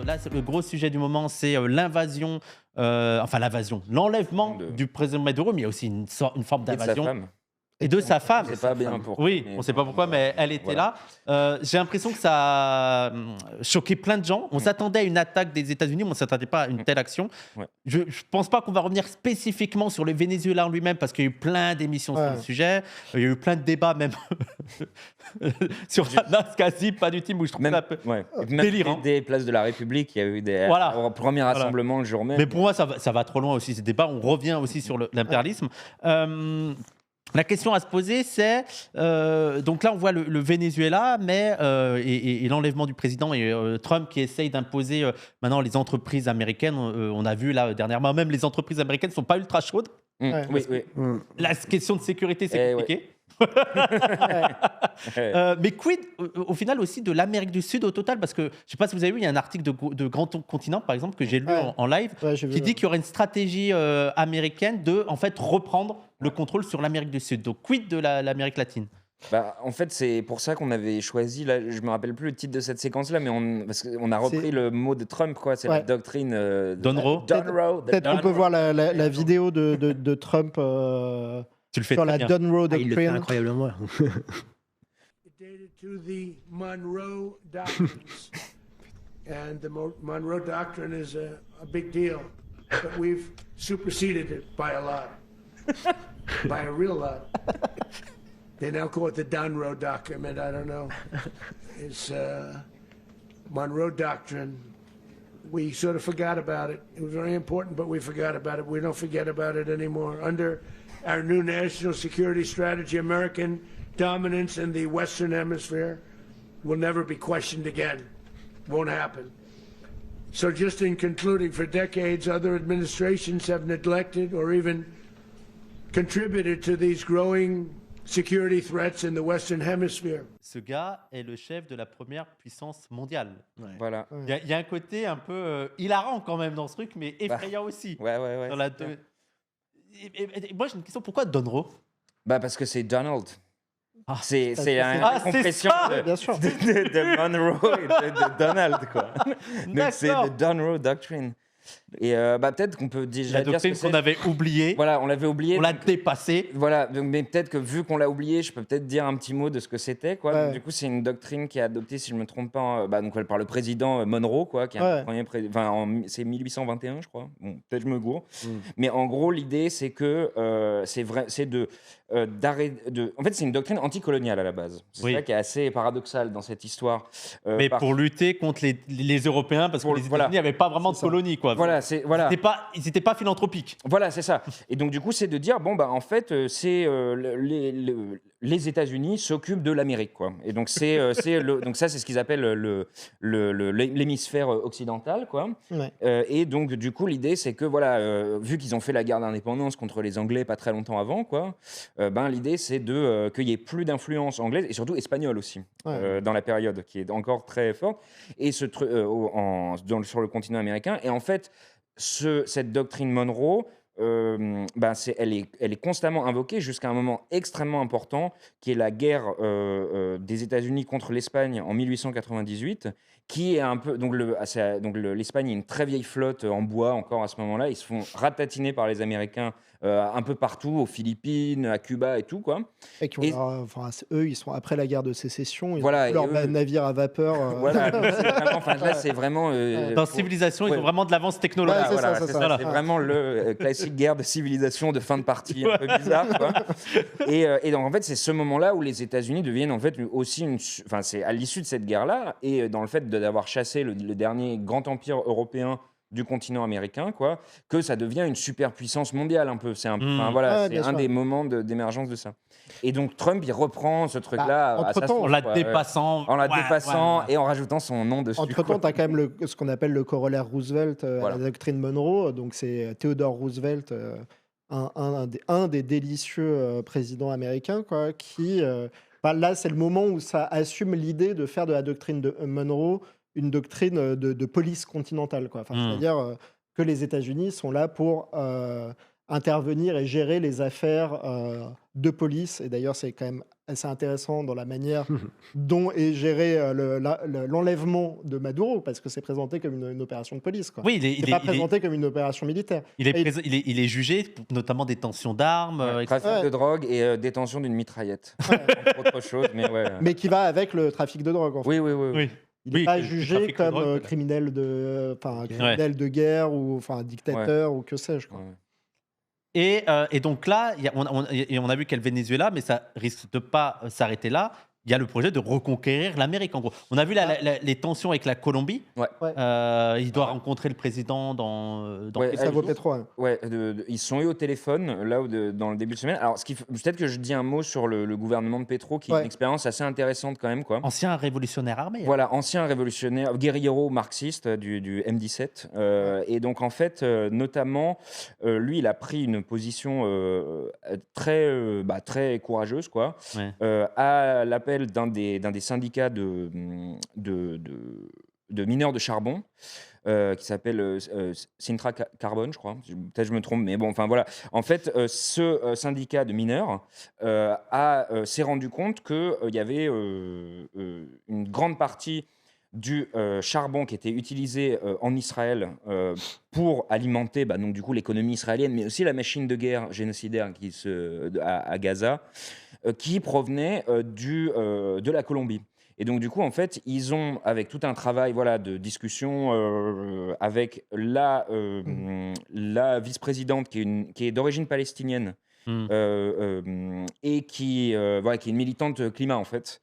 Là, le gros sujet du moment, c'est l'invasion, l'enlèvement du président Maduro, mais il y a aussi une forme Et de sa d'invasion. femme. Et de sa femme. C'est pas bien pour. Oui, on ne sait pas pourquoi, mais elle était là. J'ai l'impression que ça a choqué plein de gens. On s'attendait à une attaque des États-Unis, mais on ne s'attendait pas à une telle action. Ouais. Je ne pense pas qu'on va revenir spécifiquement sur le Venezuela en lui-même, parce qu'il y a eu plein d'émissions sur le sujet. Il y a eu plein de débats, même sur Anas Kassib, pas du team, où je trouve Même, ça un peu même délirant. des places de la République, il y a eu des premiers rassemblements le jour même. Mais pour moi, ça va trop loin aussi, ces débats. On revient aussi sur l'impérialisme. La question à se poser, c'est donc là on voit le Venezuela, mais et l'enlèvement du président et Trump qui essaye d'imposer maintenant les entreprises américaines. On a vu là dernièrement, même les entreprises américaines ne sont pas ultra chaudes. Oui. La question de sécurité, c'est compliqué. Ouais. Mais quid au final aussi de l'Amérique du Sud au total, parce que je ne sais pas si vous avez vu, il y a un article de Grand Continent par exemple que j'ai lu en live qui dit qu'il y aurait une stratégie américaine de en fait reprendre le contrôle sur l'Amérique du Sud. Donc quid de l'Amérique latine? En fait, c'est pour ça qu'on avait choisi, là, je me rappelle plus le titre de cette séquence-là, mais parce qu'on a repris le mot de Trump, quoi. C'est la doctrine Donroe. Peut-être qu'on peut voir la vidéo de Trump tu le fais sur la bien. Donroe Il le fait Doctrine. incroyablement. Dated to the Monroe Doctrines. And the Monroe Doctrine is a big deal, but we've superseded it by a lot, by a real lot. They now call it the Donroe Document. I don't know. It's Monroe Doctrine. We sort of forgot about it. It was very important, but we forgot about it. We don't forget about it anymore. Under our new national security strategy, American dominance in the Western Hemisphere will never be questioned again. Won't happen. So just in concluding, for decades, other administrations have neglected or even contributed to these growing security threats in the Western Hemisphere. Ce gars est le chef de la première puissance mondiale. Voilà. Il y a un côté un peu hilarant quand même dans ce truc, mais effrayant aussi. Ouais. Dans et moi, j'ai une question. Pourquoi Donroe? Parce que c'est Donald. C'est une c'est compression ça, bien sûr. de Monroe et de Donald, quoi. Donc c'est D'accord. the Donroe Doctrine. Et peut-être qu'on peut déjà La dire ce doctrine que c'est. qu'on avait oubliée, Voilà, on l'avait oublié. on l'a dépassée. Voilà, donc, mais peut-être que vu qu'on l'a oublié, je peux peut-être dire un petit mot de ce que c'était, quoi. Ouais. Donc, du coup, c'est une doctrine qui est adoptée, si je me trompe pas, donc par le président Monroe, quoi, qui est un premier c'est 1821, je crois. Bon, peut-être je me gourre. Mais en gros, l'idée, c'est que c'est en fait, c'est une doctrine anticoloniale à la base. C'est ça qui est assez paradoxal dans cette histoire. Mais pour lutter contre les Européens, parce que les États-Unis n'avaient pas vraiment de colonie, quoi. Voilà, Ils n'étaient pas philanthropiques. Voilà, c'est ça. Et donc, du coup, c'est de dire, en fait, c'est les États-Unis s'occupent de l'Amérique, quoi. Et donc, donc ça, c'est ce qu'ils appellent l'hémisphère occidental, quoi. Ouais. Et donc, du coup, l'idée, c'est que, vu qu'ils ont fait la guerre d'indépendance contre les Anglais pas très longtemps avant, quoi, l'idée, c'est qu'il n'y ait plus d'influence anglaise, et surtout espagnole aussi, dans la période, qui est encore très forte, et sur le continent américain. Et en fait, cette doctrine Monroe, elle est constamment invoquée jusqu'à un moment extrêmement important, qui est la guerre des États-Unis contre l'Espagne en 1898, qui est un peu l'Espagne est une très vieille flotte en bois encore à ce moment-là. Ils se font ratatiner par les Américains un peu partout, aux Philippines, à Cuba et tout, quoi. Et eux, ils sont après la guerre de sécession. Ils Voilà, ont leur navire à vapeur. Voilà, donc là, c'est vraiment. Dans Civilisation, ils ont vraiment de l'avance technologique. Ouais, C'est vraiment le classique guerre de civilisation de fin de partie, un peu bizarre, quoi. Et donc, en fait, c'est ce moment-là où les États-Unis deviennent en fait aussi c'est à l'issue de cette guerre-là, et dans le fait d'avoir chassé le dernier grand empire européen du continent américain, quoi, que ça devient une superpuissance mondiale un peu. C'est un des moments d'émergence de ça. Et donc Trump, il reprend ce truc-là en la dépassant, et en rajoutant son nom dessus. Entre-temps, tu as quand même ce qu'on appelle le corollaire Roosevelt à la doctrine Monroe. Donc c'est Theodore Roosevelt, un des délicieux présidents américains, quoi, qui là, c'est le moment où ça assume l'idée de faire de la doctrine de Monroe une doctrine de police continentale, quoi. C'est-à-dire que les États-Unis sont là pour intervenir et gérer les affaires de police. Et d'ailleurs, c'est quand même assez intéressant dans la manière dont est géré l'enlèvement de Maduro, parce que c'est présenté comme une opération de police. Quoi. Oui, C'est pas présenté comme une opération militaire. il est jugé pour notamment détention d'armes, trafic de drogue et détention d'une mitraillette. Entre autre chose, mais qui va avec le trafic de drogue. En fait. Oui. Il n'est pas jugé comme criminel criminel de guerre ou dictateur ou que sais-je. Quoi. Et donc là, on a vu qu'il y a le Venezuela, mais ça risque de pas s'arrêter là. Il y a le projet de reconquérir l'Amérique, en gros. On a vu les tensions avec la Colombie. Il doit rencontrer le président dans Gustavo Petro. Ils se sont eu au téléphone, là, dans le début de semaine. Alors, peut-être que je dis un mot sur le gouvernement de Petro, qui est une expérience assez intéressante quand même. Quoi. Ancien révolutionnaire armé. Voilà, ancien révolutionnaire, guerriero marxiste du M17. Et donc, en fait, notamment, lui, il a pris une position très courageuse, quoi, à l'appel d'un des syndicats de mineurs de charbon qui s'appelle Sintra Carbone, je crois. Peut-être je me trompe, mais bon, enfin voilà. En fait, ce syndicat de mineurs s'est rendu compte qu'il y avait une grande partie du charbon qui était utilisé en Israël pour alimenter donc, du coup, l'économie israélienne, mais aussi la machine de guerre génocidaire à Gaza, qui provenait de la Colombie. Et donc, du coup, en fait, ils ont, avec tout un travail de discussion avec la vice-présidente qui est d'origine palestinienne, et qui est une militante climat, en fait.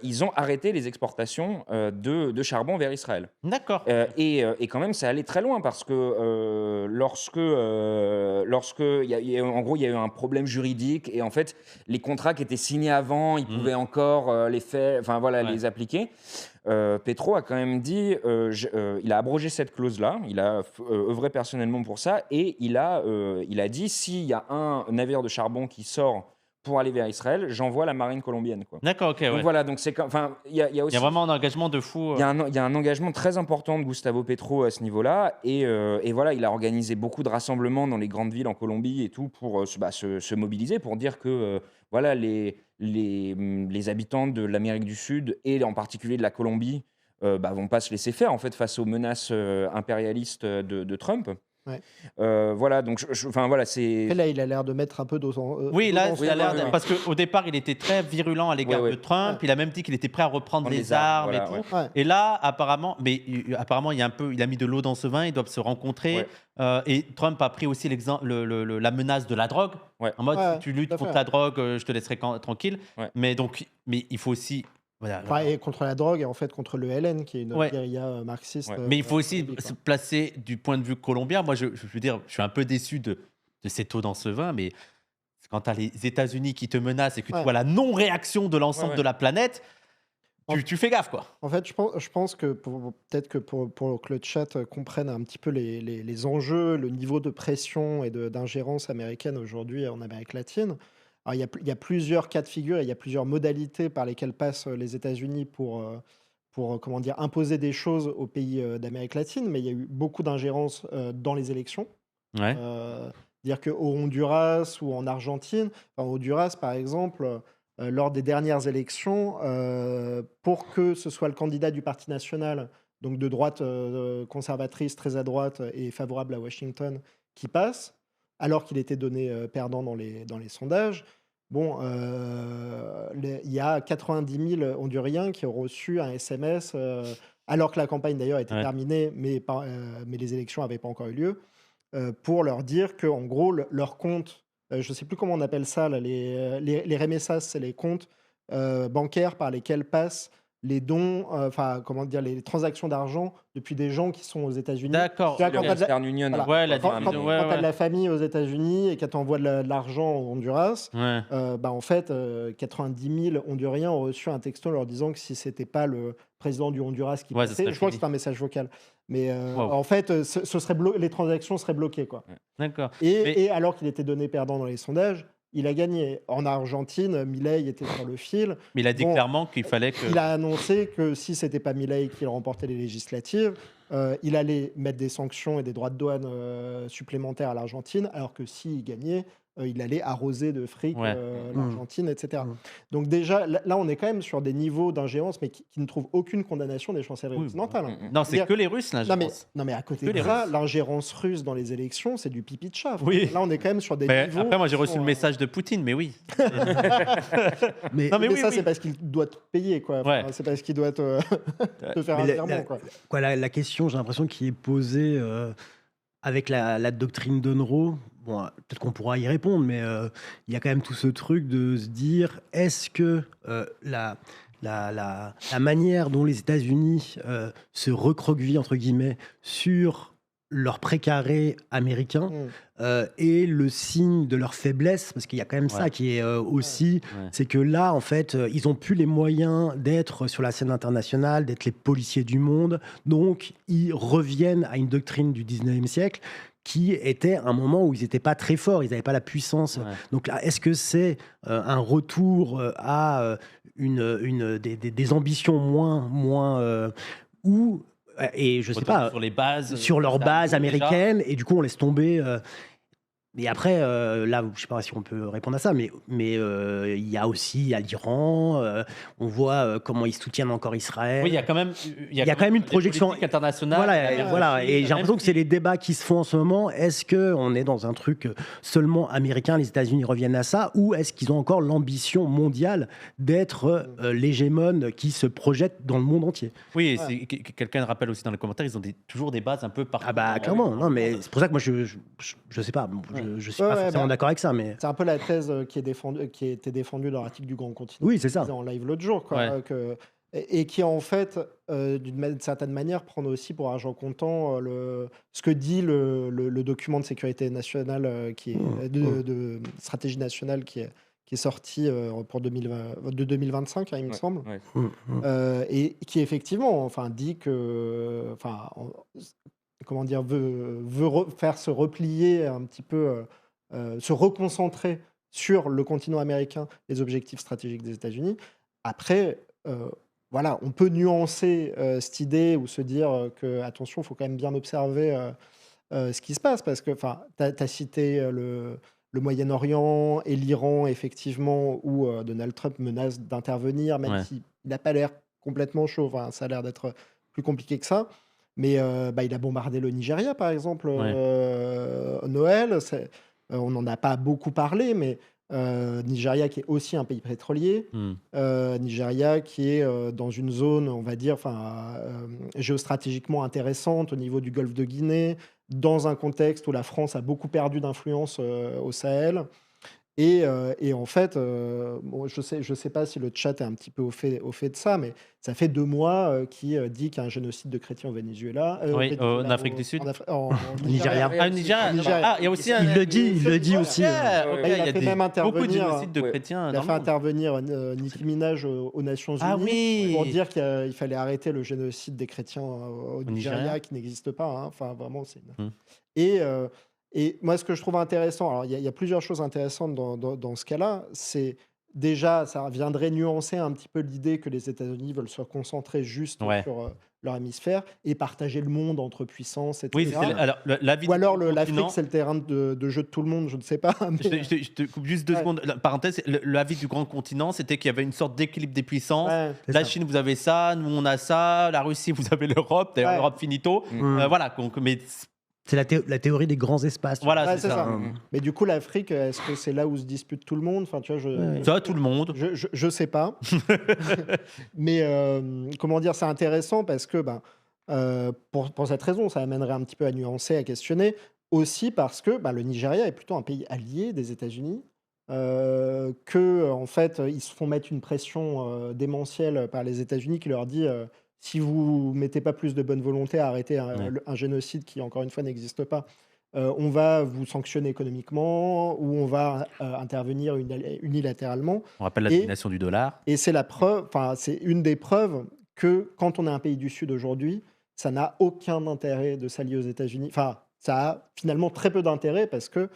Ils ont arrêté les exportations de charbon vers Israël. D'accord. Et quand même, ça allait très loin parce que lorsque en gros, il y a eu un problème juridique et en fait, les contrats qui étaient signés avant, ils pouvaient encore les appliquer. Petro a quand même dit, il a abrogé cette clause-là, il a œuvré personnellement pour ça, et il a dit, s'il y a un navire de charbon qui sort pour aller vers Israël, j'envoie la marine colombienne. Quoi. D'accord, ok. Donc voilà, donc c'est il y a aussi, il y a vraiment un engagement de fou. Il y a un engagement très important de Gustavo Petro à ce niveau-là, et voilà, il a organisé beaucoup de rassemblements dans les grandes villes en Colombie et tout pour se mobiliser, pour dire que voilà, les habitants de l'Amérique du Sud et en particulier de la Colombie vont pas se laisser faire en fait face aux menaces impérialistes de Trump. Voilà, donc c'est. Et là, il a l'air de mettre un peu d'eau. Oui, là, il a l'air parce qu'au départ, il était très virulent à l'égard de Trump. Il a même dit qu'il était prêt à reprendre les armes et tout. Et là, apparemment, il a mis de l'eau dans ce vin. Ils doivent se rencontrer. Et Trump a pris aussi la menace de la drogue. En mode, si tu luttes contre la drogue, je te laisserai tranquille. Mais il faut aussi. Et contre la drogue et en fait contre le LN qui est une guérilla marxiste. Mais il faut aussi se placer du point de vue colombien. Moi, je veux dire, je suis un peu déçu de cette eau dans ce vin, mais quand tu as les États-Unis qui te menacent et que tu vois la non-réaction de l'ensemble de la planète, tu fais gaffe, quoi. En fait, je pense que peut-être que pour que le chat comprenne un petit peu les enjeux, le niveau de pression et d'ingérence américaine aujourd'hui en Amérique latine. Alors, il y a plusieurs cas de figure, il y a plusieurs modalités par lesquelles passent les États-Unis pour imposer des choses aux pays d'Amérique latine, mais il y a eu beaucoup d'ingérence dans les élections. Dire qu'au Honduras ou en Argentine, au Honduras par exemple, lors des dernières élections, pour que ce soit le candidat du Parti national, donc de droite conservatrice, très à droite et favorable à Washington, qui passe, alors qu'il était donné perdant dans les sondages. Bon, il y a 90 000 Honduriens qui ont reçu un SMS, alors que la campagne d'ailleurs était terminée, mais les élections n'avaient pas encore eu lieu, pour leur dire qu'en gros, leur compte, je ne sais plus comment on appelle ça, là, les remessas, c'est les comptes bancaires par lesquels passent les dons, les transactions d'argent depuis des gens qui sont aux États-Unis. D'accord. Quand tu as de la famille aux États-Unis et que tu envoies de l'argent au Honduras, en fait, 90 000 Honduriens ont reçu un texto leur disant que si c'était pas le président du Honduras qui passait, je crois que c'est un message vocal. Mais en fait, les transactions seraient bloquées, quoi. D'accord. Et alors qu'il était donné perdant dans les sondages, il a gagné. En Argentine, Milei était sur le fil. Mais il a dit clairement qu'il fallait que... Il a annoncé que si ce n'était pas Milei qui remportait les législatives, il allait mettre des sanctions et des droits de douane supplémentaires à l'Argentine, alors que s'il gagnait, il allait arroser de fric l'Argentine, etc. Donc déjà, là, on est quand même sur des niveaux d'ingérence, mais qui ne trouvent aucune condamnation des chancelleries occidentales. Non, c'est que les Russes, l'ingérence. Non, mais à côté de ça, l'ingérence russe dans les élections, c'est du pipi de chat. Oui. Là, on est quand même sur des niveaux... Après, moi, j'ai reçu le message de Poutine, mais oui. mais ça, c'est parce qu'il doit te payer, quoi. Enfin, c'est parce qu'il doit te faire un virement, quoi. La question, j'ai l'impression, qui est posée avec la doctrine de Monroe. Bon, peut-être qu'on pourra y répondre, mais il y a quand même tout ce truc de se dire, est-ce que la manière dont les États-Unis se recroquevillent, entre guillemets, sur leur précaré américain est le signe de leur faiblesse, parce qu'il y a quand même ça qui est aussi, c'est que là, en fait, ils n'ont plus les moyens d'être sur la scène internationale, d'être les policiers du monde, donc ils reviennent à une doctrine du 19e siècle qui était un moment où ils n'étaient pas très forts, ils n'avaient pas la puissance. Donc là, est-ce que c'est un retour à des ambitions moins ou et je sais pas sur leurs bases américaines, et du coup on laisse tomber et après là je sais pas si on peut répondre à ça, mais il y a aussi à l'Iran, on voit comment ils soutiennent encore Israël. Oui, il y a quand même une projection internationale. Voilà, et j'ai l'impression que c'est les débats qui se font en ce moment. Est-ce que on est dans un truc seulement américain, les États-Unis reviennent à ça, ou est-ce qu'ils ont encore l'ambition mondiale d'être l'hégémone qui se projette dans le monde entier? Oui, quelqu'un le rappelle aussi dans les commentaires, ils ont toujours des bases un peu partout. Ah bah clairement, non, mais c'est pour ça que moi je sais pas, je suis pas forcément d'accord avec ça, mais c'est un peu la thèse qui a été défendue dans l'article du Grand Continent. Oui, c'est ça. En live l'autre jour, quoi, et qui en fait, d'une certaine manière, prend aussi pour argent comptant ce que dit le document de sécurité nationale de stratégie nationale qui est sorti pour 2025, hein, il me semble, et qui effectivement, dit que, comment dire, veut faire se replier un petit peu, se reconcentrer sur le continent américain, les objectifs stratégiques des États-Unis. Après, voilà, on peut nuancer cette idée ou se dire que, attention, il faut quand même bien observer ce qui se passe, parce que tu as cité le Moyen-Orient et l'Iran, effectivement, où Donald Trump menace d'intervenir, même s'il n'a pas l'air complètement chaud. Ça a l'air d'être plus compliqué que ça. Mais il a bombardé le Nigeria, par exemple, Noël. On n'en a pas beaucoup parlé, mais Nigeria qui est aussi un pays pétrolier. Nigeria qui est dans une zone, on va dire, géostratégiquement intéressante au niveau du golfe de Guinée, dans un contexte où la France a beaucoup perdu d'influence au Sahel. Et en fait, je sais pas si le chat est un petit peu au fait de ça, mais ça fait 2 mois qu'il dit qu'il y a un génocide de chrétiens au Venezuela. En Afrique du Sud. En Nigeria. Ah, il y a aussi il le dit aussi. Il a fait même beaucoup de intervenir, génocides de chrétiens. il a fait intervenir Nicki Minaj aux Nations Unies pour dire qu'il fallait arrêter le génocide des chrétiens au Nigeria, qui n'existe pas. Hein. Vraiment, c'est Et moi, ce que je trouve intéressant, alors il y a plusieurs choses intéressantes dans ce cas-là, c'est déjà, ça viendrait nuancer un petit peu l'idée que les États-Unis veulent se concentrer juste sur leur hémisphère et partager le monde entre puissances, etc. Oui, ou alors l'Afrique, c'est le terrain de jeu de tout le monde, je ne sais pas. Mais... Je te coupe juste 2 secondes. Parenthèse, l'avis du grand continent, c'était qu'il y avait une sorte d'équilibre des puissances. La Chine, vous avez ça, nous, on a ça. La Russie, vous avez l'Europe. D'ailleurs, l'Europe finito. Voilà, mais... C'est la théorie des grands espaces. Voilà, c'est ça. Mais du coup, l'Afrique, est-ce que c'est là où se dispute tout le monde? Tu vois, ça, tout le monde. Je sais pas. Mais comment dire, c'est intéressant parce que, pour cette raison, ça amènerait un petit peu à nuancer, à questionner. Aussi parce que le Nigeria est plutôt un pays allié des États-Unis. En fait, ils se font mettre une pression démentielle par les États-Unis qui leur dit si vous mettez pas plus de bonne volonté à arrêter un génocide qui, encore une fois, n'existe pas, on va vous sanctionner économiquement ou on va intervenir unilatéralement. On rappelle la domination du dollar. Et c'est c'est une des preuves que quand on est un pays du Sud aujourd'hui, ça n'a aucun intérêt de s'allier aux États-Unis. ça a finalement très peu d'intérêt parce que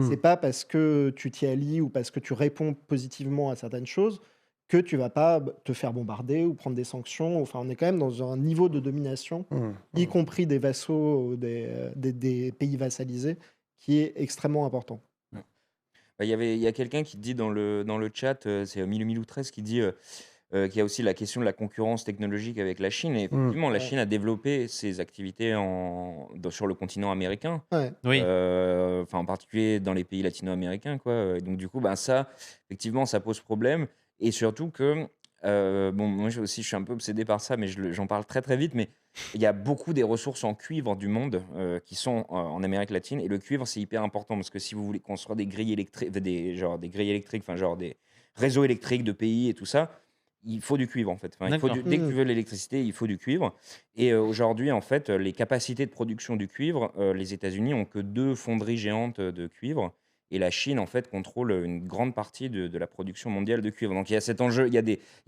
c'est pas parce que tu t'y allies ou parce que tu réponds positivement à certaines choses que tu vas pas te faire bombarder ou prendre des sanctions. Enfin, on est quand même dans un niveau de domination, y compris des vassaux, des pays vassalisés, qui est extrêmement important. Il y a quelqu'un qui dit dans le chat, c'est Milou13 qui dit qu'il y a aussi la question de la concurrence technologique avec la Chine. Et effectivement, la Chine a développé ses activités sur le continent américain, Oui. en particulier dans les pays latino-américains, quoi. Et donc, du coup, ça, effectivement, ça pose problème. Et surtout que, moi je suis un peu obsédé par ça, mais j'en parle très très vite, mais il y a beaucoup des ressources en cuivre du monde qui sont en Amérique latine. Et le cuivre, c'est hyper important parce que si vous voulez construire des grilles électriques, des grilles électriques, des réseaux électriques de pays et tout ça, il faut du cuivre en fait. Dès que tu veux de l'électricité, il faut du cuivre. Et aujourd'hui, en fait, les capacités de production du cuivre, les États-Unis ont que 2 fonderies géantes de cuivre. Et la Chine, en fait, contrôle une grande partie de la production mondiale de cuivre. Donc il y a cet enjeu,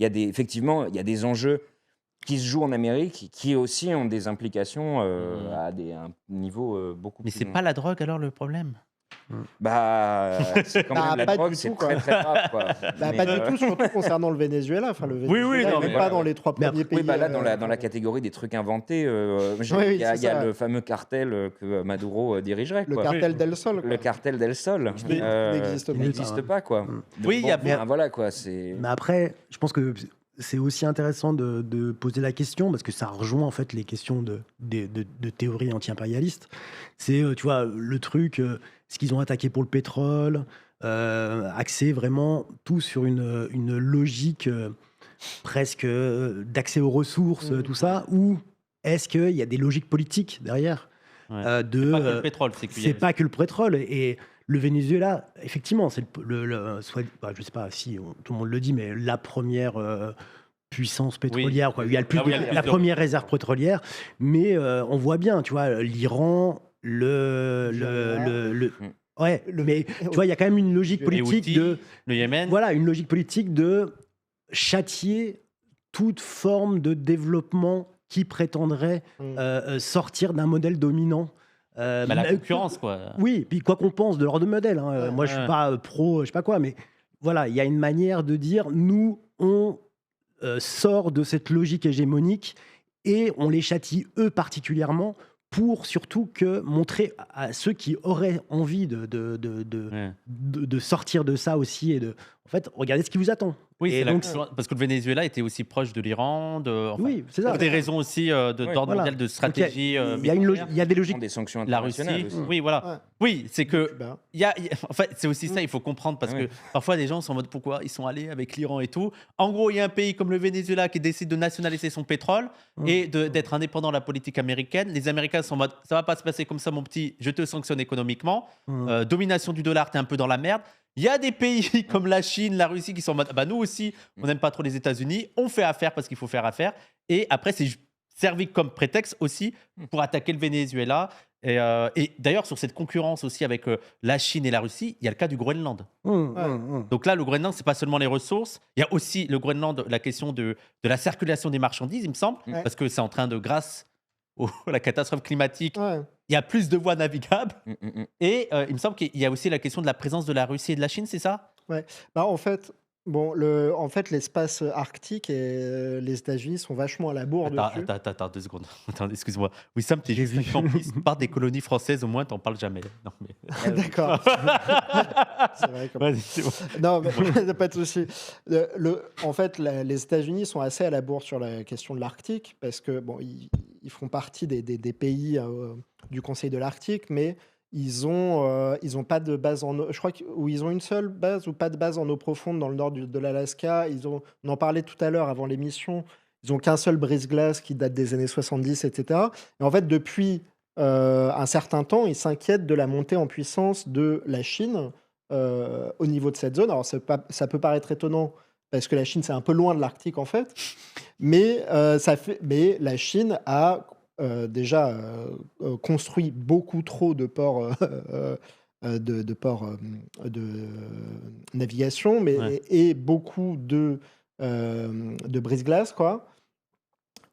effectivement, il y a des enjeux qui se jouent en Amérique, qui aussi ont des implications à un niveau beaucoup Mais plus c'est long. pas la drogue alors le problème? C'est quand même la pas drogue, du c'est tout, quoi. très très grave, quoi. Mais, Pas du tout, surtout concernant le Venezuela. Enfin, le Oui, Venezuela non, n'est mais pas dans les 3 premiers pays. oui, là, dans la catégorie des trucs inventés, il y a le fameux cartel que Maduro dirigerait. Le Quoi. cartel del Sol. Le cartel del Sol. n'existe Il pas. n'existe pas, quoi. Donc, Oui, il y a- voilà, quoi. C'est... Mais après, je pense que c'est aussi intéressant de poser la question, parce que ça rejoint en fait les questions de théorie anti-impérialiste. C'est, tu vois, le truc, ce qu'ils ont attaqué pour le pétrole, axé vraiment tout sur une logique presque d'accès aux ressources, tout ça, ou est-ce qu'il y a des logiques politiques derrière Ouais. Pas que le pétrole, c'est pas que le pétrole. Et le Venezuela, effectivement, c'est je sais pas si tout le monde le dit, mais la première puissance pétrolière, quoi. Il y a le plus Ah oui, il y a le plus la de- première réserve pétrolière, mais on voit bien, tu vois, l'Iran, ouais, mais tu vois, il y a quand même une logique Les politique Houthis, de, le Yémen. voilà, une logique politique de châtier toute forme de développement qui prétendrait sortir d'un modèle dominant. La concurrence, quoi. Oui, puis quoi qu'on pense de leur modèle. Hein. Moi, je suis pas pro, je sais pas quoi, mais voilà, il y a une manière de dire, nous, on sort de cette logique hégémonique et on les châtie, eux particulièrement, pour surtout que montrer à ceux qui auraient envie de sortir de ça aussi et en fait, regardez ce qui vous attend. Oui, et donc, parce que le Venezuela était aussi proche de l'Iran, oui, c'est ça. pour des raisons aussi d'ordre mondial de stratégie. Il y a des logiques. Des sanctions La internationales Russie, aussi. oui, voilà. Ouais. Oui, c'est que Cuba. en fait, c'est aussi ça, il faut comprendre parce que parfois les gens sont en mode pourquoi ils sont allés avec l'Iran et tout. En gros, il y a un pays comme le Venezuela qui décide de nationaliser son pétrole et d'être indépendant de la politique américaine. Les Américains sont en mode ça va pas se passer comme ça, mon petit, je te sanctionne économiquement. Domination du dollar, t'es un peu dans la merde. Il y a des pays comme la Chine, la Russie qui sont en mode bah nous aussi, on n'aime pas trop les États-Unis, on fait affaire parce qu'il faut faire affaire. Et après, c'est servi comme prétexte aussi pour attaquer le Venezuela. Et d'ailleurs, sur cette concurrence aussi avec la Chine et la Russie, il y a le cas du Groenland. Donc là, le Groenland, c'est pas seulement les ressources, il y a aussi le Groenland, la question de la circulation des marchandises, il me semble, parce que c'est en train de, grâce à la catastrophe climatique, il y a plus de voies navigables. Et il me semble qu'il y a aussi la question de la présence de la Russie et de la Chine, c'est ça? Ouais. En fait, l'espace arctique et les États-Unis sont vachement à la bourre dessus. Attends, 2 secondes. Attends, excuse-moi. Wissam, t'es juste un campiste par des colonies françaises, au moins, t'en parles jamais. Non, mais... D'accord. C'est vrai. Vas-y, c'est bon. Non, mais pas de souci. En fait, les États-Unis sont assez à la bourre sur la question de l'Arctique parce que bon, ils font partie des pays du Conseil de l'Arctique, mais ils ont pas de base je crois ils ont une seule base ou pas de base en eau profonde dans le nord de l'Alaska. On en parlait tout à l'heure avant l'émission. Ils ont qu'un seul brise-glace qui date des années 70, etc. Et en fait, depuis un certain temps, ils s'inquiètent de la montée en puissance de la Chine au niveau de cette zone. Alors, ça peut paraître étonnant parce que la Chine, c'est un peu loin de l'Arctique en fait, mais la Chine a déjà construit beaucoup trop de ports de navigation, et beaucoup de brise-glace, quoi.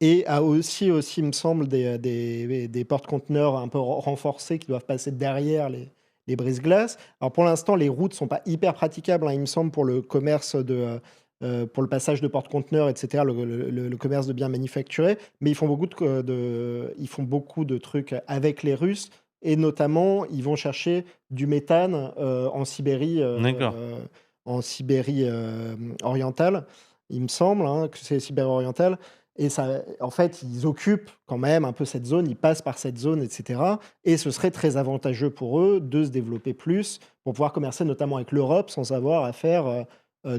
et a aussi, il me semble, des porte-conteneurs un peu renforcés qui doivent passer derrière les brise-glaces. Alors pour l'instant, les routes ne sont pas hyper praticables, il me semble, pour le commerce pour le passage de porte-conteneurs, etc., le commerce de biens manufacturés, mais ils font beaucoup de trucs avec les Russes, et notamment, ils vont chercher du méthane en Sibérie, orientale, il me semble, que c'est Sibérie orientale. Et ça, en fait, ils occupent quand même un peu cette zone, ils passent par cette zone, etc. Et ce serait très avantageux pour eux de se développer plus pour pouvoir commercer notamment avec l'Europe sans avoir à faire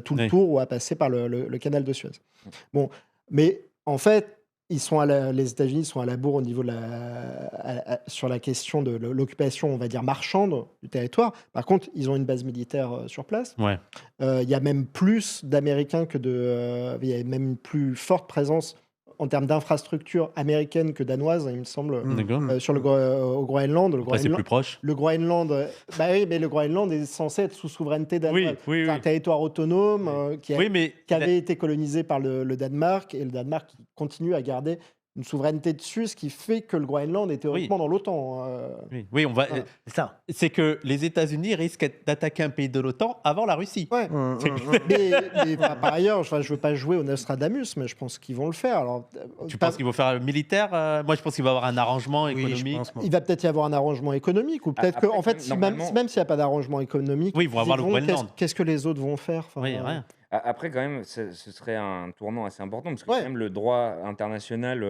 tout le tour ou à passer par le canal de Suez. Bon, mais en fait, les États-Unis sont à la bourre au niveau sur la question de l'occupation, on va dire, marchande du territoire. Par contre, ils ont une base militaire sur place. Il y a même plus d'Américains il y a même une plus forte présence en termes d'infrastructures américaines que danoises, il me semble, au Groenland. C'est plus proche. Le Groenland, oui, mais le Groenland est censé être sous souveraineté danoise. C'est un territoire autonome qui avait été colonisé par le Danemark, et le Danemark continue à garder une souveraineté dessus, ce qui fait que le Groenland est théoriquement dans l'OTAN. Oui, c'est que les États-Unis risquent d'attaquer un pays de l'OTAN avant la Russie. Mais par ailleurs, je ne veux pas jouer au Nostradamus, mais je pense qu'ils vont le faire. Alors, tu penses qu'ils vont faire le militaire Moi, je pense qu'il va y avoir un arrangement économique. Il va peut-être y avoir un arrangement économique, ou peut-être qu'en fait, même s'il n'y a pas d'arrangement économique, ils vont avoir le Groenland. Qu'est-ce que les autres vont faire rien. Après, quand même, ce serait un tournant assez important, parce que quand même, le droit international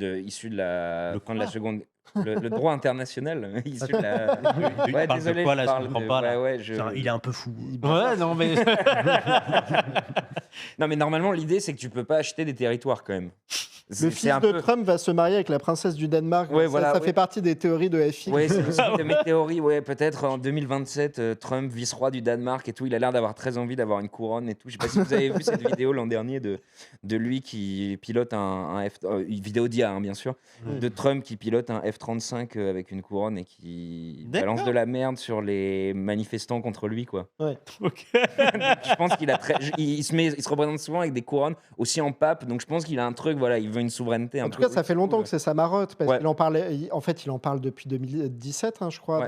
issu de la fin de la seconde... Le droit international issu de la... désolé, je comprends pas, là. Il est un peu fou. Non, mais... Non, mais normalement, l'idée, c'est que tu peux pas acheter des territoires, quand même. Le fils de Trump va se marier avec la princesse du Danemark. Ça fait partie des théories de FX. Oui, c'est aussi de mes théories. Peut-être en 2027, Trump, vice-roi du Danemark et tout. Il a l'air d'avoir très envie d'avoir une couronne et tout. Je sais pas si vous avez vu cette vidéo l'an dernier de lui qui pilote une vidéo d'IA, bien sûr, de Trump qui pilote un F-35 avec une couronne et qui balance de la merde sur les manifestants contre lui, quoi. Je pense qu'il a il se représente souvent avec des couronnes aussi en pape. Donc je pense qu'il a un truc, il veut une souveraineté. En tout cas, ça fait longtemps que c'est sa marotte, parce qu'il en parlait. En fait, il en parle depuis 2017, je crois.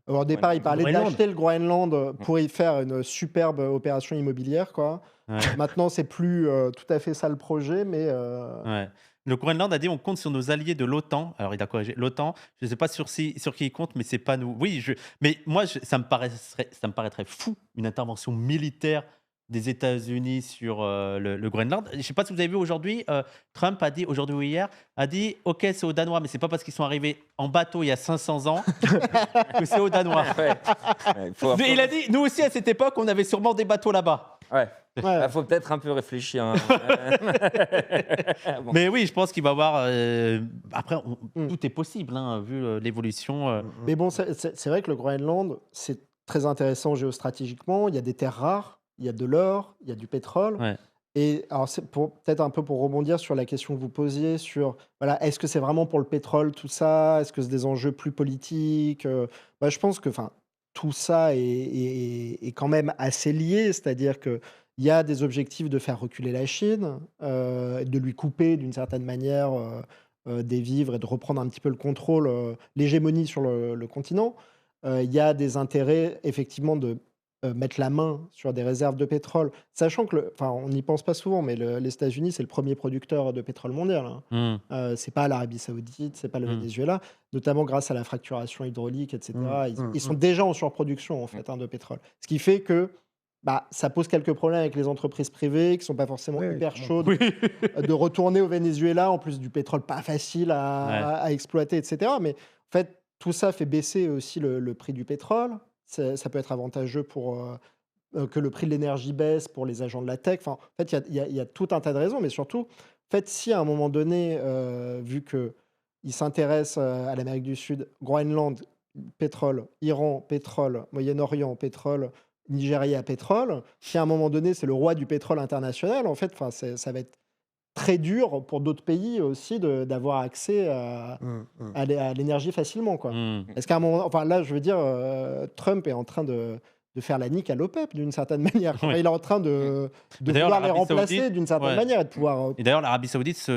Au départ, il parlait d'acheter le Groenland pour y faire une superbe opération immobilière, quoi. Maintenant, c'est plus tout à fait ça le projet, mais. Le Groenland a dit on compte sur nos alliés de l'OTAN. Alors, il a corrigé l'OTAN. Je ne sais pas sur qui il compte, mais c'est pas nous. Oui, mais moi, ça me paraîtrait fou, une intervention militaire des États-Unis sur le Groenland. Je ne sais pas si vous avez vu aujourd'hui, Trump a dit, aujourd'hui ou hier, a dit « Ok, c'est aux Danois, mais ce n'est pas parce qu'ils sont arrivés en bateau il y a 500 ans que c'est aux Danois. » Il a dit « Nous aussi, à cette époque, on avait sûrement des bateaux là-bas. » Il faut peut-être un peu réfléchir. Mais oui, je pense qu'il va y avoir... Après, tout est possible, vu l'évolution. Mais bon, c'est vrai que le Groenland, c'est très intéressant géostratégiquement. Il y a des terres rares. Il y a de l'or, il y a du pétrole. Et alors, c'est peut-être un peu pour rebondir sur la question que vous posiez sur, est-ce que c'est vraiment pour le pétrole, tout ça? Est-ce que c'est des enjeux plus politiques? Je pense que tout ça est quand même assez lié, c'est-à-dire qu'il y a des objectifs de faire reculer la Chine, de lui couper d'une certaine manière des vivres et de reprendre un petit peu le contrôle, l'hégémonie sur le continent. Il y a des intérêts, effectivement, de mettre la main sur des réserves de pétrole, sachant que, on n'y pense pas souvent, mais les États-Unis, c'est le premier producteur de pétrole mondial. C'est pas l'Arabie Saoudite, c'est pas le Venezuela, notamment grâce à la fracturation hydraulique, etc. Ils sont déjà en surproduction, en fait, de pétrole. Ce qui fait que ça pose quelques problèmes avec les entreprises privées qui sont pas forcément hyper chaudes de retourner au Venezuela, en plus du pétrole pas facile à exploiter, etc. Mais en fait, tout ça fait baisser aussi le prix du pétrole. Ça peut être avantageux pour que le prix de l'énergie baisse pour les agents de la tech. En fait, il y a tout un tas de raisons, mais surtout, en fait, si à un moment donné, vu qu'ils s'intéressent à l'Amérique du Sud, Groenland, pétrole, Iran, pétrole, Moyen-Orient, pétrole, Nigeria, pétrole, si à un moment donné, c'est le roi du pétrole international, en fait, ça va être très dur pour d'autres pays aussi d'avoir accès à l'énergie facilement, quoi. Est-ce qu'à un moment, là, je veux dire, Trump est en train de faire la nique à l'OPEP d'une certaine manière. Il est en train de vouloir les remplacer d'une certaine manière et de pouvoir. Et d'ailleurs, l'Arabie Saoudite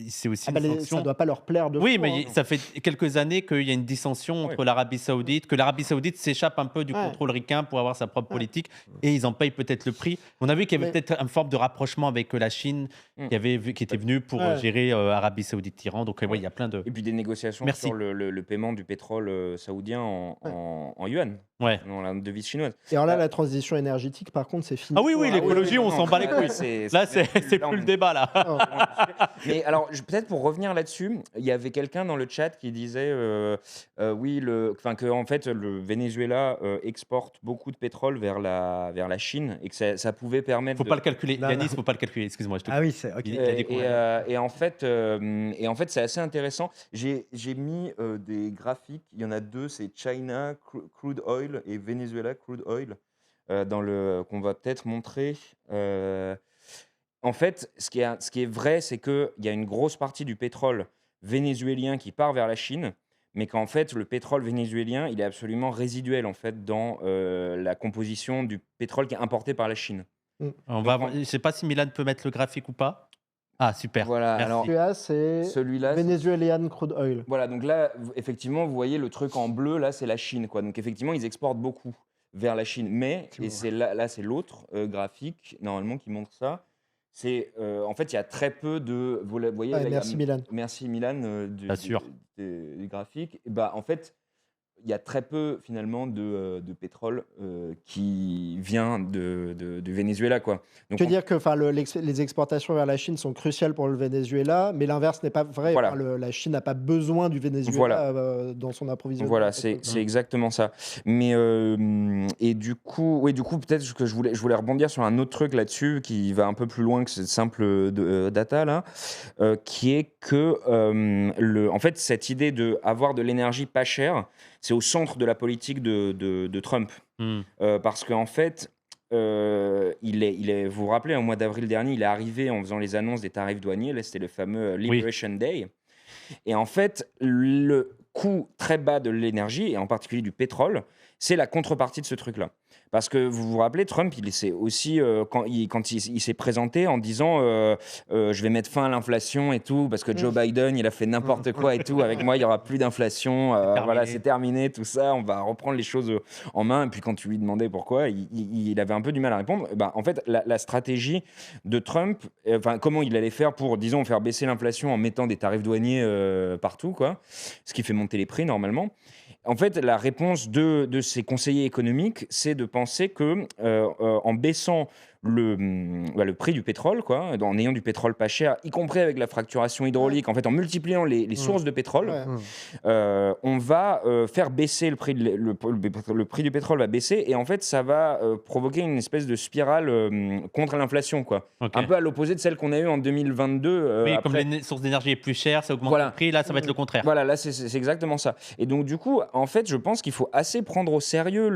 c'est aussi Ah une bah, ça sanction. doit pas leur plaire de Oui, fou, mais hein. ça fait quelques années qu'il y a une dissension entre l'Arabie Saoudite, que l'Arabie Saoudite s'échappe un peu du Ouais. contrôle ricain pour avoir sa propre Ouais. politique, et ils en payent peut-être le prix. On a vu qu'il y avait Mais- peut-être une forme de rapprochement avec la Chine qui était venue pour Ouais. gérer Arabie Saoudite-Iran. Donc, ouais, il y a plein de. Et puis des négociations Merci. sur le paiement du pétrole saoudien en yuan, Ouais. dans la devise chinoise. Et alors là, la transition énergétique, par contre, c'est fini. Ah oui, l'écologie, on s'en bat les couilles. Là, c'est plus le débat, là. Mais alors, peut-être pour revenir là-dessus, il y avait quelqu'un dans le chat qui disait oui, que en fait, le Venezuela exporte beaucoup de pétrole vers la Chine et que ça pouvait permettre. Faut pas le calculer. Non, Yanis, non. faut pas le calculer. Excuse-moi, je te Ah oui, c'est ok. Il a dit Et en fait, c'est assez intéressant. J'ai mis des graphiques. Il y en a deux, c'est China Crude Oil et Venezuela Crude Oil, qu'on va peut-être montrer. En fait, ce qui est vrai, c'est qu'il y a une grosse partie du pétrole vénézuélien qui part vers la Chine, mais qu'en fait, le pétrole vénézuélien, il est absolument résiduel en fait dans la composition du pétrole qui est importé par la Chine. On va voir. Je sais pas si Milan peut mettre le graphique ou pas. Ah, super. Voilà, Merci. alors Celui-là, c'est celui-là, Venezuelan Crude Oil. voilà, donc là, effectivement, vous voyez le truc en bleu, là, c'est la Chine, quoi. Donc effectivement, ils exportent beaucoup vers la Chine. Mais, et c'est là c'est l'autre graphique, normalement, qui montre ça. C'est, en fait, il y a très peu de... Vous voyez, Ouais, là, il y a- merci Milan. Merci Milan Bien sûr. du graphique. Et bah, en fait, il y a très peu, finalement, de pétrole qui vient du Venezuela, quoi. Donc, Je veux dire que les exportations vers la Chine sont cruciales pour le Venezuela, mais l'inverse n'est pas vrai. Voilà. Enfin, la Chine n'a pas besoin du Venezuela dans son approvisionnement. Voilà, c'est exactement ça. Mais et du coup, peut-être que je voulais rebondir sur un autre truc là-dessus qui va un peu plus loin que cette simple data là, qui est que en fait cette idée de avoir de l'énergie pas chère, c'est au centre de la politique de Trump, parce qu'en fait. Vous vous rappelez, au mois d'avril dernier, il est arrivé en faisant les annonces des tarifs douaniers. Là, c'était le fameux Liberation Day. Et en fait, le coût très bas de l'énergie, et en particulier du pétrole, c'est la contrepartie de ce truc-là. Parce que vous vous rappelez, Trump, il s'est aussi, quand il s'est présenté en disant je vais mettre fin à l'inflation et tout, parce que Joe Biden, il a fait n'importe quoi et tout, avec moi, il n'y aura plus d'inflation, voilà, c'est terminé, tout ça, on va reprendre les choses en main. Et puis quand tu lui demandais pourquoi, il avait un peu du mal à répondre. En fait, la stratégie de Trump, comment il allait faire pour, disons, faire baisser l'inflation en mettant des tarifs douaniers partout, quoi, ce qui fait monter les prix normalement. En fait, la réponse de ses conseillers économiques, c'est de penser que en baissant le prix du pétrole, quoi, en ayant du pétrole pas cher, y compris avec la fracturation hydraulique, en fait, en multipliant les sources de pétrole, on va faire baisser le prix, le prix du pétrole va baisser, et en fait, ça va provoquer une espèce de spirale contre l'inflation, quoi. Ok. Un peu à l'opposé de celle qu'on a eue en 2022. Oui, après. comme les sources d'énergie est plus chère, ça augmente Voilà. le prix. Là, ça va être le contraire. Voilà, là, c'est exactement ça. Et donc, du coup, en fait, je pense qu'il faut assez prendre au sérieux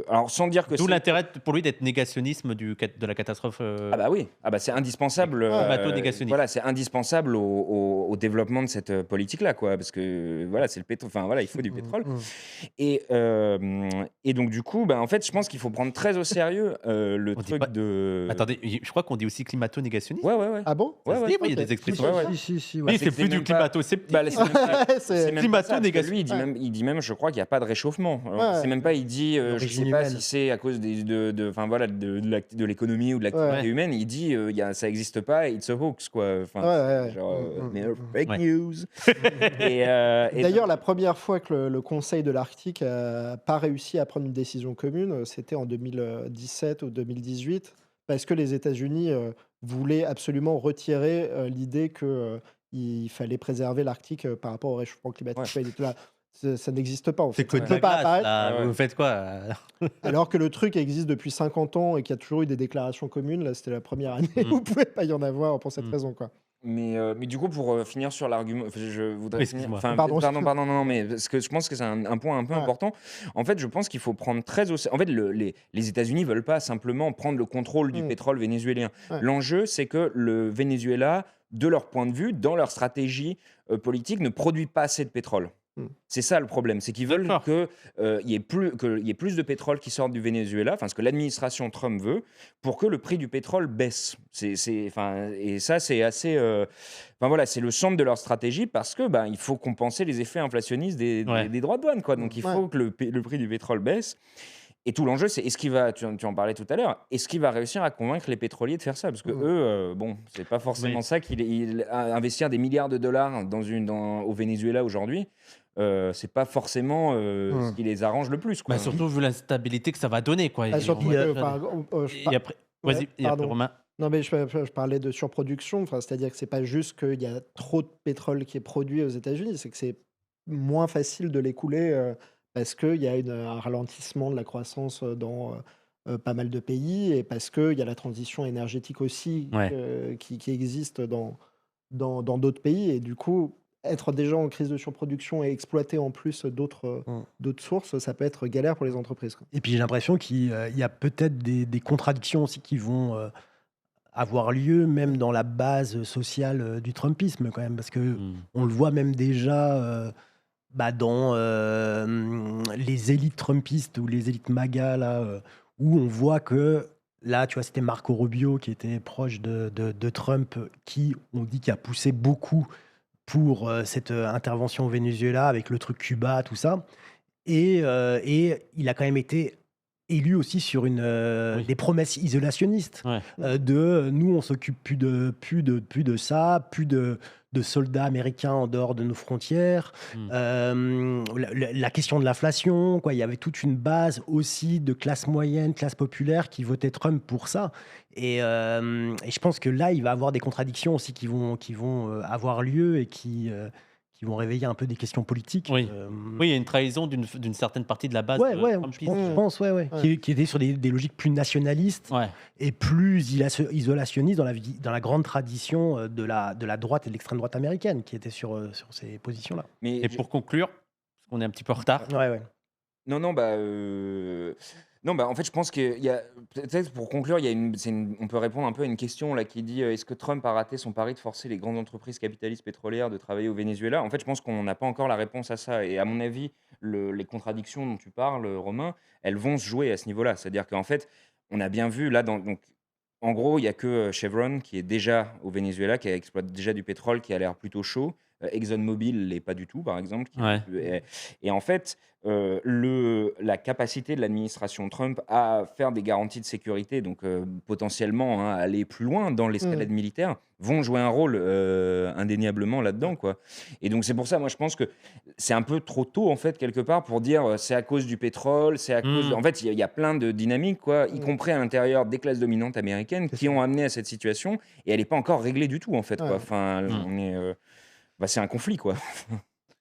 alors, sans dire que D'où c'est... l'intérêt pour lui d'être négationnisme de la catastrophe. Ah bah oui, c'est indispensable. Climato-négationniste. Voilà, c'est indispensable au développement de cette politique-là, quoi, parce que voilà, c'est le pétrole. Enfin voilà, il faut du pétrole. Et donc du coup, en fait, je pense qu'il faut prendre très au sérieux le On dit truc pas- de. Attendez, je crois qu'on dit aussi climato-négationniste. Ouais. Ah bon? Ouais, Ça se dit, oui, il y a des expressions. Si, Oui, c'est c'est plus du même pas- climato-sceptique. Bah, c'est même pas- Ouais, c'est même pas ça, parce que climato-négation. lui, il dit même, je crois qu'il n'y a pas de réchauffement. Ouais. C'est même pas, il dit, je sais L'origine pas humaine. si c'est à cause de l'économie ou de l'activité Ouais. humaine. Il dit, ça n'existe pas, it's a hoax, quoi. Enfin, Ouais. genre, mais fake Ouais. news. et D'ailleurs, la première fois que le Conseil de l'Arctique n'a pas réussi à prendre une décision commune, c'était en 2017 ou 2018, parce que les États-Unis voulaient absolument retirer l'idée qu'il fallait préserver l'Arctique par rapport au réchauffement climatique. Il était là, ça n'existe pas. En fait. C'est que Ça de peut la pas glace, apparaître. là. Ouais. Vous faites quoi Alors que le truc existe depuis 50 ans et qu'il y a toujours eu des déclarations communes, là c'était la première année où il ne pouvait pas y en avoir pour cette raison. Quoi. Mais du coup, pour finir sur l'argument, je voudrais Oui, finir. excuse-moi. Pardon. Non, mais parce que je pense que c'est un point un peu important. En fait, je pense qu'il faut prendre très au sérieux. En fait, les États-Unis veulent pas simplement prendre le contrôle du pétrole vénézuélien. Ouais. L'enjeu, c'est que le Venezuela, de leur point de vue, dans leur stratégie politique, ne produit pas assez de pétrole. C'est ça le problème, c'est qu'ils veulent qu'il y ait plus de pétrole qui sorte du Venezuela, ce que l'administration Trump veut, pour que le prix du pétrole baisse. Et ça, c'est assez... voilà, c'est le centre de leur stratégie parce que il faut compenser les effets inflationnistes des droits de douane, quoi. Donc il faut que le prix du pétrole baisse. Et tout l'enjeu, c'est est-ce qu'il va, tu en parlais tout à l'heure, est-ce qu'il va réussir à convaincre les pétroliers de faire ça? Parce que eux, c'est pas forcément ça investir des milliards de dollars au Venezuela aujourd'hui. C'est pas forcément ce qui les arrange le plus, quoi. Surtout vu l'instabilité que ça va donner, quoi. Et surtout et après, vas-y, et après, Romain. Non, mais je parlais de surproduction, c'est-à-dire que c'est pas juste qu'il y a trop de pétrole qui est produit aux États-Unis, c'est que c'est moins facile de l'écouler parce qu'il y a un ralentissement de la croissance dans pas mal de pays et parce qu'il y a la transition énergétique aussi qui existe dans d'autres pays. Et du coup, être déjà en crise de surproduction et exploiter en plus d'autres sources, ça peut être galère pour les entreprises, quoi. Et puis j'ai l'impression qu'il y a peut-être des contradictions aussi qui vont avoir lieu même dans la base sociale du Trumpisme quand même, parce que on le voit même déjà dans les élites trumpistes ou les élites MAGA là, où on voit que là, tu vois, c'était Marco Rubio qui était proche de Trump, qui on dit qui a poussé beaucoup pour cette intervention au Venezuela avec le truc Cuba, tout ça, et il a quand même été élu aussi sur des promesses isolationnistes de nous on s'occupe plus de ça, plus de soldats américains en dehors de nos frontières, la question de l'inflation, quoi. Il y avait toute une base aussi de classe moyenne, classe populaire qui votait Trump pour ça, et je pense que là il va y avoir des contradictions aussi qui vont avoir lieu et qui vont réveiller un peu des questions politiques. Oui, il y a une trahison d'une certaine partie de la base trumpiste. Je pense, qui était sur des logiques plus nationalistes et plus isolationnistes dans la grande tradition de la droite et de l'extrême droite américaine, qui était sur ces positions-là. Et pour conclure, parce qu'on est un petit peu en retard. Non, en fait, je pense qu'il y a, peut-être pour conclure, on peut répondre un peu à une question là qui dit est-ce que Trump a raté son pari de forcer les grandes entreprises capitalistes pétrolières de travailler au Venezuela? En fait, je pense qu'on n'a pas encore la réponse à ça. Et à mon avis, les contradictions dont tu parles, Romain, elles vont se jouer à ce niveau-là. C'est-à-dire qu'en fait, on a bien vu là, donc, en gros, il n'y a que Chevron qui est déjà au Venezuela, qui exploite déjà du pétrole, qui a l'air plutôt chaud. ExxonMobil l'est pas du tout, par exemple. Et en fait, la capacité de l'administration Trump à faire des garanties de sécurité, donc potentiellement aller plus loin dans l'escalade militaire, vont jouer un rôle indéniablement là-dedans, quoi. Et donc c'est pour ça, moi je pense que c'est un peu trop tôt en fait quelque part pour dire c'est à cause du pétrole, c'est à cause. En fait, il y a plein de dynamiques, quoi, y compris à l'intérieur des classes dominantes américaines qui ont amené à cette situation, et elle n'est pas encore réglée du tout en fait, quoi. Enfin, on est c'est un conflit, quoi.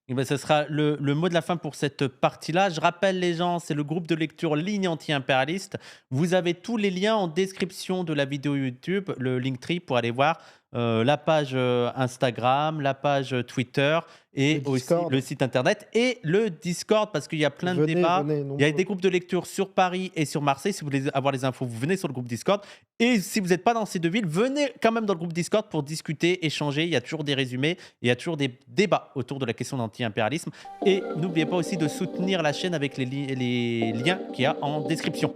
Et ce sera le mot de la fin pour cette partie-là. Je rappelle les gens, c'est le groupe de lecture Ligne Anti-Impérialiste. Vous avez tous les liens en description de la vidéo YouTube, le Linktree pour aller voir la page Instagram, la page Twitter et aussi le site internet et le Discord, parce qu'il y a plein de débats. Il y a des groupes de lecture sur Paris et sur Marseille. Si vous voulez avoir les infos, vous venez sur le groupe Discord. Et si vous n'êtes pas dans ces deux villes, venez quand même dans le groupe Discord pour discuter, échanger. Il y a toujours des résumés, il y a toujours des débats autour de la question d'anti-impérialisme. Et n'oubliez pas aussi de soutenir la chaîne avec les liens qu'il y a en description.